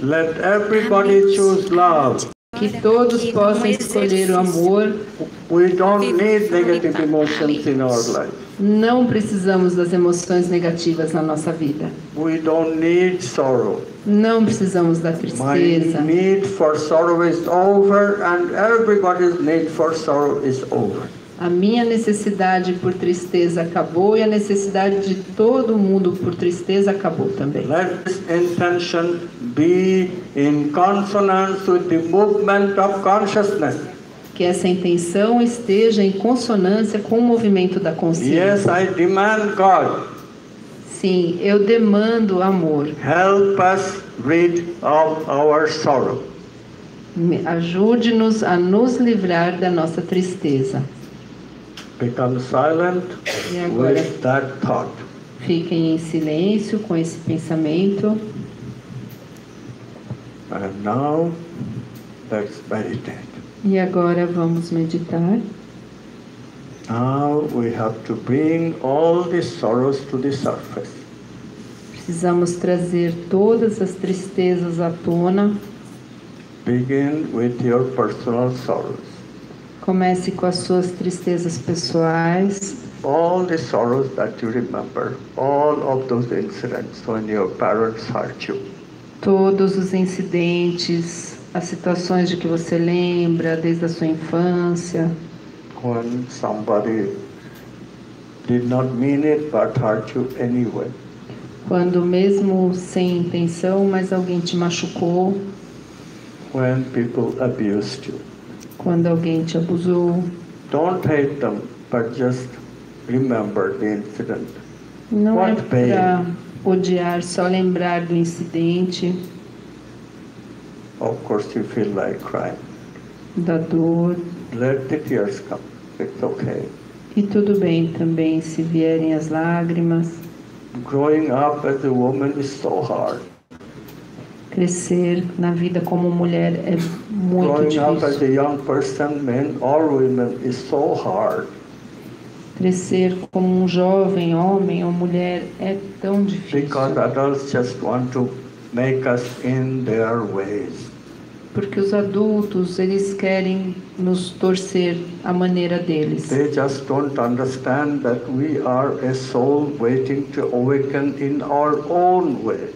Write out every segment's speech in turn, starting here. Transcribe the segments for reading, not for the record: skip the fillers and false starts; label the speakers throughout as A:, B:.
A: Let everybody choose love.
B: Que todos possam escolher o amor.
A: We don't need negative emotions in our life.
B: Não precisamos das emoções negativas na nossa vida.
A: We don't need sorrow.
B: Não precisamos da
A: My
B: tristeza.
A: need for sorrow is over, and everybody's need for sorrow is over.
B: A minha necessidade por tristeza acabou e a necessidade de todo mundo por tristeza acabou também.
A: Let this intention be in consonance with the movement of consciousness.
B: Que essa intenção esteja em consonância com o movimento da consciência.
A: Yes, I demand God.
B: Sim, eu demando amor.
A: Help us rid of our sorrow.
B: Ajude-nos a nos livrar da nossa tristeza.
A: Become silent
B: E agora
A: with that thought.
B: fiquem em silêncio com esse pensamento.
A: And now, let's meditate.
B: E agora vamos meditar.
A: Now we have to bring all the sorrows to the surface.
B: Precisamos trazer todas as tristezas à tona.
A: Begin with your personal sorrows.
B: Comece com as suas tristezas pessoais.
A: All the sorrows that you remember, all of those incidents when your parents hurt you.
B: Todos os incidentes, as situações de que você lembra desde a sua infância.
A: When somebody did not mean it but hurt you anyway.
B: Quando mesmo sem intenção, mas alguém te machucou.
A: When people abused you.
B: Quando alguém te abusou.
A: Don't hate them, but just remember the incident.
B: Não
A: What
B: é para odiar, só lembrar do incidente,
A: Of course you feel like crying.
B: da dor.
A: Let the tears come. It's okay.
B: E tudo bem também se vierem as lágrimas.
A: Growing up as a woman is so hard.
B: Crescer na vida como mulher é muito
A: Growing up as a
B: difícil.
A: young person, men or women, is so hard.
B: Crescer como um jovem homem ou mulher é tão difícil.
A: Because adults just want to make us in their ways.
B: Porque os adultos, eles querem nos torcer à maneira deles.
A: They just don't understand that we are a soul waiting to awaken in our own way.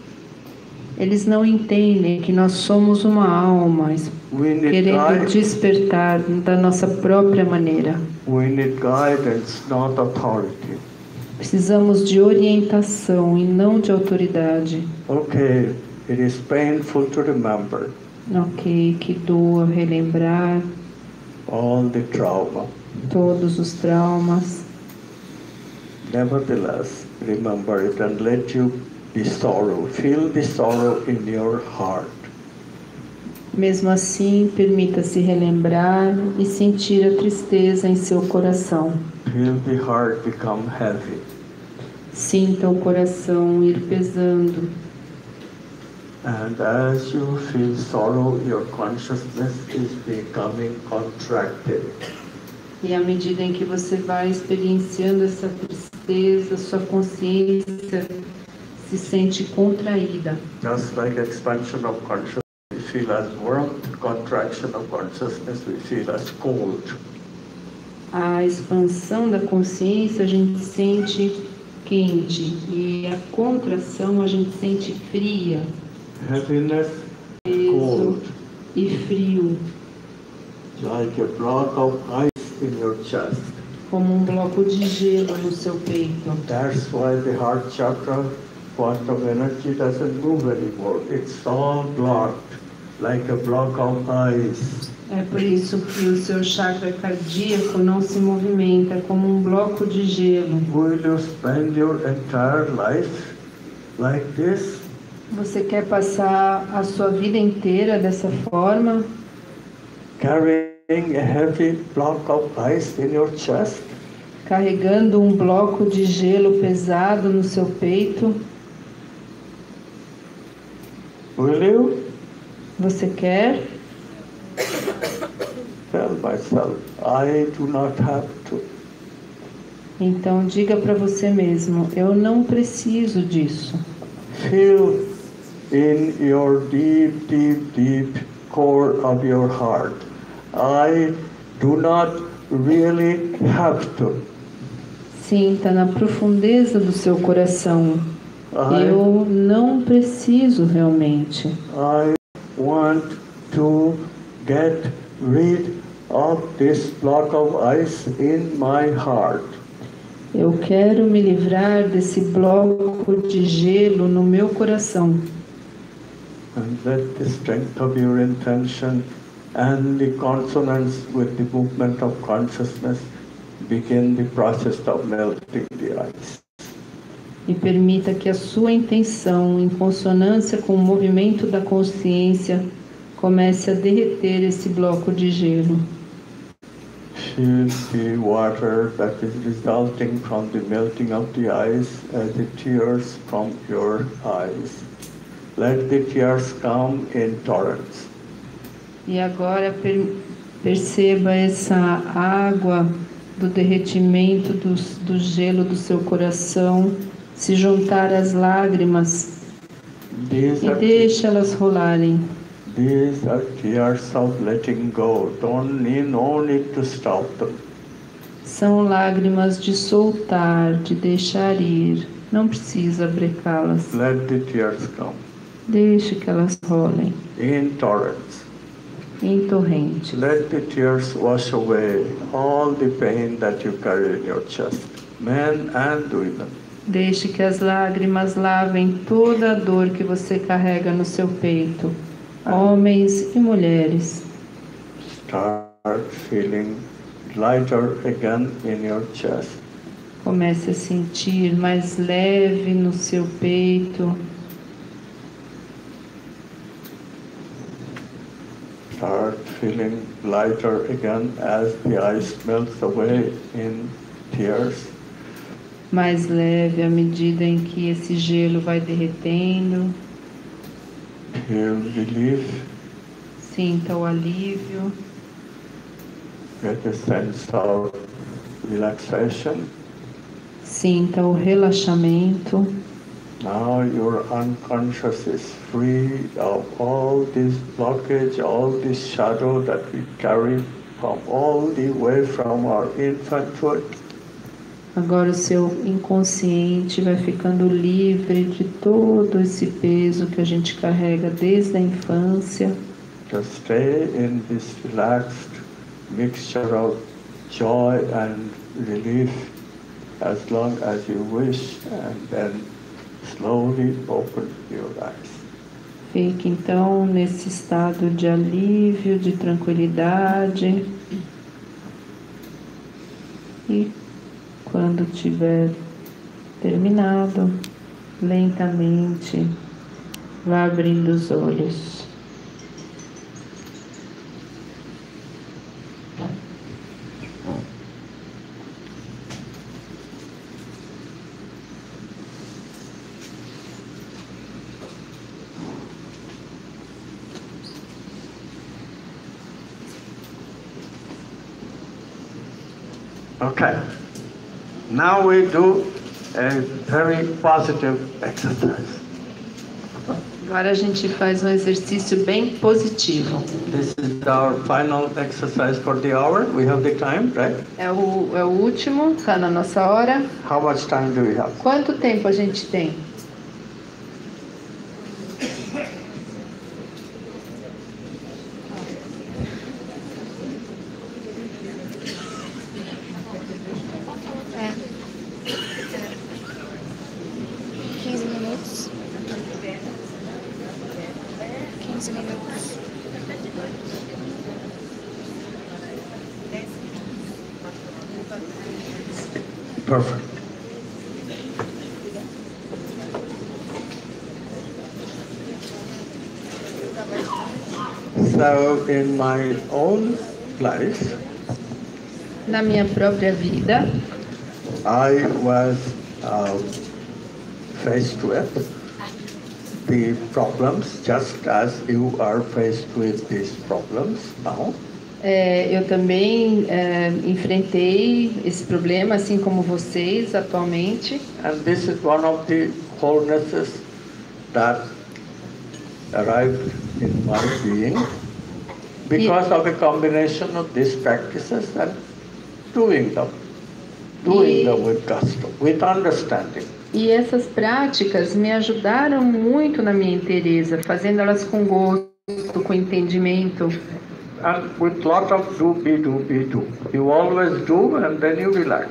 B: Eles não entendem que nós somos uma alma
A: We need
B: querendo despertar da nossa própria maneira.
A: We need guidance, not authority.
B: Precisamos de orientação e não de autoridade.
A: Okay, it is painful to remember
B: Ok, que doa relembrar
A: all the trauma.
B: todos os traumas.
A: Nevertheless, remember it and let you the sorrow. Feel the sorrow in your heart.
B: Mesmo assim, permita-se relembrar e sentir a tristeza em seu coração.
A: Feel the heart become heavy.
B: Sinta o coração ir pesando.
A: And as you feel sorrow, your consciousness is becoming contracted.
B: E à medida em que você vai experienciando essa tristeza, sua consciência se sente contraída.
A: Just like expansion of consciousness, we feel as warmth, contraction of consciousness, we feel as cold.
B: A expansão da consciência a gente sente quente e a contração a gente sente fria,
A: Heaviness,
B: peso
A: cold,
B: e frio,
A: like a block of ice in your chest.
B: como um bloco de gelo no seu peito.
A: That's why the heart chakra, quantum energy doesn't move anymore. It's all blocked, like a block of ice.
B: É por isso que o seu chakra cardíaco não se movimenta, como um bloco de gelo.
A: Will you spend your entire life like this?
B: Você quer passar a sua vida inteira dessa forma?
A: Carrying a heavy block of ice in your chest?
B: Carregando um bloco de gelo pesado no seu peito?
A: Will you?
B: Você quer?
A: Tell myself, I do not have to.
B: Então diga para você mesmo, eu não preciso disso.
A: Feel in your deep, deep, deep core of your heart. I do not really have to.
B: Sinta na profundeza do seu coração. Eu não preciso realmente.
A: I want to get rid of this block of ice in my heart.
B: Eu quero me livrar desse bloco de gelo no meu coração.
A: And let the strength of your intention and the consonance with the movement of consciousness begin the process of melting the ice.
B: E permita que a sua intenção, em consonância com o movimento da consciência, comece a derreter esse bloco de gelo.
A: Feel the water that is resulting from the melting of the ice as the tears from your eyes. Let the tears come in torrents.
B: E agora perceba essa água do derretimento do gelo do seu coração se juntar às lágrimas e deixe elas rolarem.
A: These are tears of letting go. No need to stop them.
B: São lágrimas de soltar, de deixar ir. Não precisa brecá-las.
A: Let the tears come.
B: Deixe que elas rolem.
A: In torrents.
B: Em torrentes.
A: Let the tears wash away all the pain that you carry in your chest, men and women.
B: Deixe que as lágrimas lavem toda a dor que você carrega no seu peito, homens e mulheres.
A: Start feeling lighter again in your chest.
B: Comece a sentir mais leve no seu peito.
A: Start feeling lighter again as the ice melts away in tears.
B: Mais leve à medida em que esse gelo vai derretendo.
A: Feel relief.
B: Sinta o alívio.
A: Get a sense of relaxation.
B: Sinta o relaxamento.
A: Now your unconscious is free of all this blockage, all this shadow that we carry from all the way from our infanthood.
B: Agora o seu inconsciente vai ficando livre de todo esse peso que a gente carrega desde a infância.
A: Just stay in this relaxed mixture of joy and relief as long as you wish, and then slowly open your eyes.
B: Fique então nesse estado de alívio, de tranquilidade. E quando tiver terminado, lentamente vá abrindo os olhos.
A: Okay. Now we do a very positive exercise.
B: Agora a gente faz um exercício bem positivo.
A: This is our final exercise for the hour. We have the time, right?
B: É o último, está na nossa hora.
A: How much time do we have?
B: Quanto tempo a gente tem?
A: Perfect. So in my own life,
B: Na minha própria vida,
A: I was faced with the problems just as you are faced with these problems now.
B: eu também enfrentei esse problema, assim como vocês atualmente.
A: And this is one of the wholenesses that arrived in my being because of a combination of these practices and doing them with custom, with understanding.
B: E essas práticas me ajudaram muito na minha inteireza, fazendo elas com gosto, com entendimento.
A: And with lot of do. You always do and then you relax.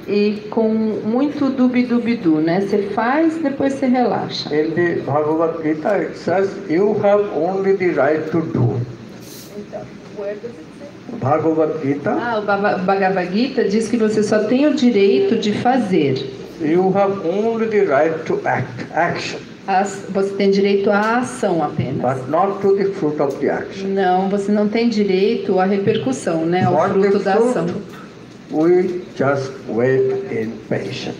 B: E com muito dubi-dubi-du, né? Você faz, depois você relaxa.
A: In the Bhagavad Gita it says, you have only the right to do.
B: Então, where does it say?
A: Bhagavad Gita.
B: O Bhagavad Gita diz que você só tem o direito de fazer.
A: You have only the right to action.
B: Você tem direito à ação apenas.
A: But not to the fruit of the action.
B: Não, você não tem direito à repercussão, né? Ao fruto da ação.
A: We just wait in patience.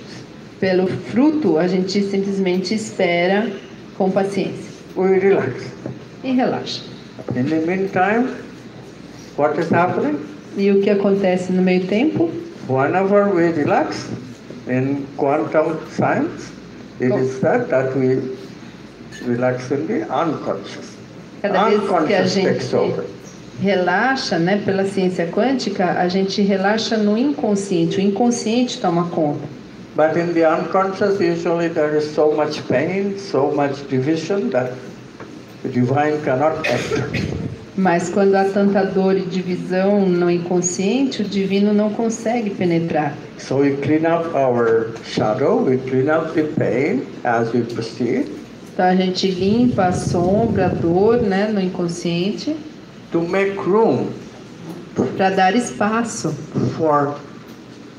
B: Pelo fruto, a gente simplesmente espera com paciência.
A: We relax.
B: E relaxa.
A: In the meantime, what is happening?
B: E o que acontece no meio tempo?
A: Whenever we relax, in quantum science, it is said that we relax in the unconscious.
B: Cada vez que a gente relaxa, né, pela ciência quântica, a gente relaxa no inconsciente. O inconsciente toma conta.
A: But in the unconscious, usually there is so much pain, so much division that the divine cannot enter.
B: Mas quando há tanta dor e divisão no inconsciente, o divino não consegue penetrar.
A: So we clean up our shadow, we clean up the pain as we proceed.
B: Então a gente limpa a sombra, a dor, né, no inconsciente.
A: To make room.
B: Para dar espaço.
A: For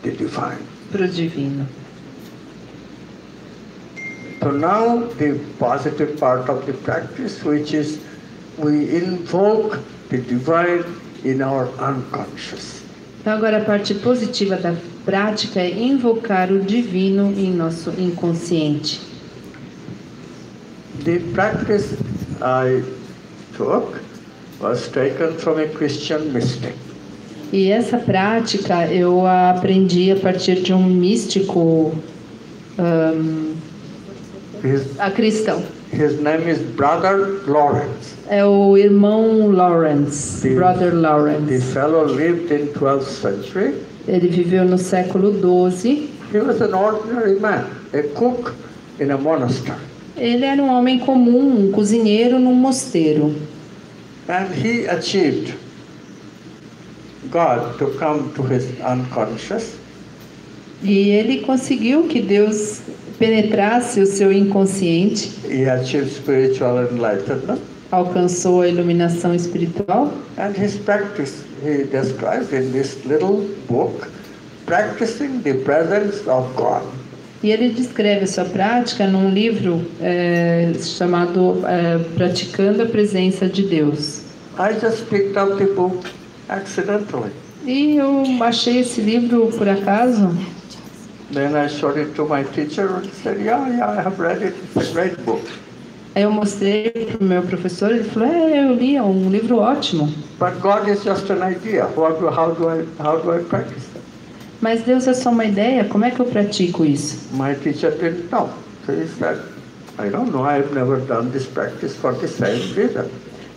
A: the divine.
B: Para o divino.
A: So now the positive part of the practice, which is we invoke the divine in our unconscious.
B: Então agora a parte positiva da prática é invocar o divino em nosso inconsciente.
A: The practice I took was taken from a Christian mystic.
B: E essa prática eu a aprendi a partir de um místico cristão.
A: His name is Brother Lawrence.
B: É o irmão Lawrence, Brother Lawrence.
A: The fellow lived in 12th century.
B: Ele viveu no século XII.
A: He was an ordinary man, a cook in a monastery.
B: Ele era um homem comum, um cozinheiro num mosteiro.
A: And he achieved God to come to his unconscious.
B: E ele conseguiu que Deus penetrasse o seu inconsciente.
A: He achieved spiritual enlightenment.
B: Alcançou a iluminação espiritual.
A: And his practice, he describes in this little book, practicing the presence of God.
B: E ele descreve a sua prática num livro chamado Praticando a Presença de Deus.
A: I just picked up the book accidentally.
B: E eu achei esse livro por acaso.
A: Then I showed it to my teacher and said, yeah, I have read it. It's a great book.
B: Aí eu mostrei para o meu professor, ele falou, eu li, é um livro ótimo.
A: But God is just an idea. How do I practice it?
B: Mas Deus é só uma ideia, como é que eu pratico isso?
A: My teacher didn't know. So he said, I don't know, I've never done this practice for the same reason.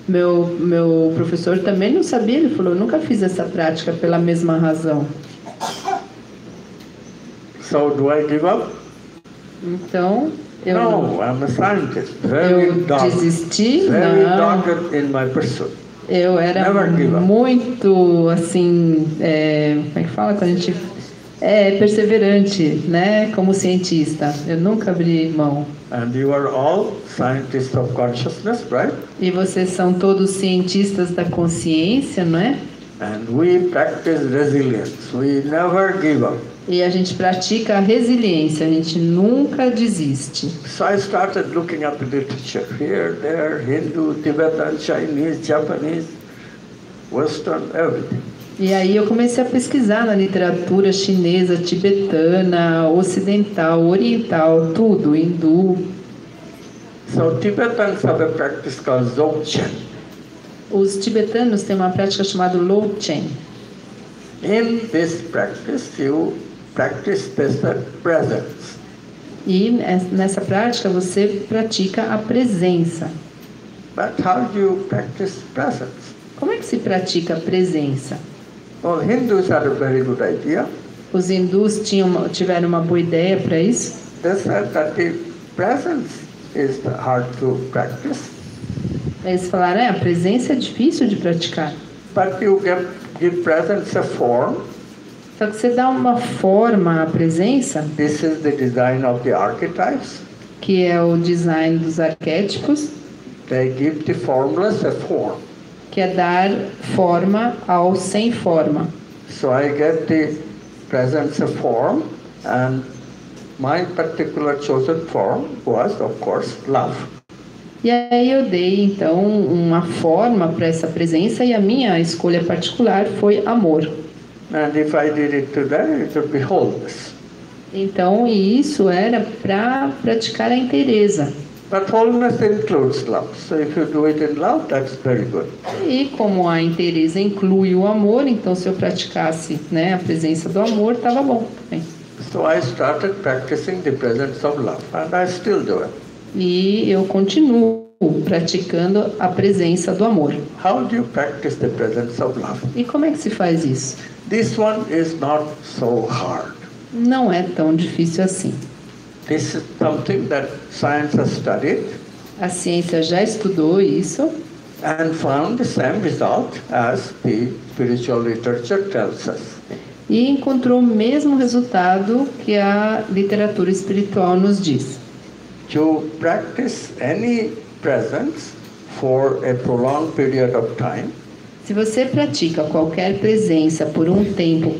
B: Meu professor também não sabia, ele falou, eu nunca fiz essa prática pela mesma razão.
A: So do I give up?
B: Então, eu
A: I'm a scientist. Very
B: desisti,
A: dogged in my pursuit.
B: Eu era muito, assim, como é que fala quando a gente perseverante, né, como cientista. Eu nunca abri mão.
A: And you are all scientists of consciousness, right?
B: E vocês são todos cientistas da consciência, não é?
A: And we practice resilience. We never give up.
B: E a gente pratica a resiliência, a gente nunca desiste.
A: So I started looking up the literature here, there, Hindu, Tibetan, Chinese, Japanese, Western, everything.
B: E aí eu comecei a pesquisar na literatura chinesa, tibetana, ocidental, oriental, tudo, hindu.
A: So Tibetans have a practice called Dzogchen.
B: Os tibetanos têm uma prática chamada Logchen.
A: In this practice, you practice the presence.
B: E nessa prática você pratica a presença.
A: But how do you practice presence?
B: Como é que se pratica a presença?
A: Well, Hindus had a very good idea.
B: Os hindus tiveram uma boa ideia para isso.
A: They said that the presence is hard to practice.
B: Eles falaram, a presença é difícil de praticar.
A: But you give presence a form.
B: Só que você dá uma forma à presença.
A: This is the design of the archetypes.
B: Que é o design dos arquétipos.
A: They give the formless a form.
B: Que é dar forma ao sem forma.
A: So I get the presence a form, and my particular chosen form was, of course, love.
B: E aí eu dei então uma forma para essa presença e a minha escolha particular foi amor.
A: And if I did it today, it would be wholeness.
B: Então, e isso era para praticar a inteireza.
A: But wholeness includes love. So if you do it in love, that's very good.
B: E como a inteireza inclui o amor, então se eu praticasse, a presença do amor, estava bom.
A: So I started practicing the presence of love, and I still do it.
B: E eu continuo praticando a presença do amor.
A: How do you practice the presence of love?
B: E como é que se faz isso?
A: This one is not so hard.
B: Não é tão difícil assim.
A: This is something that science has studied.
B: A ciência já estudou isso.
A: And found the same result as the spiritual literature tells us.
B: E encontrou o mesmo resultado que a literatura espiritual nos diz.
A: To practice any presence for a prolonged period of time,
B: se você pratica qualquer presença por um tempo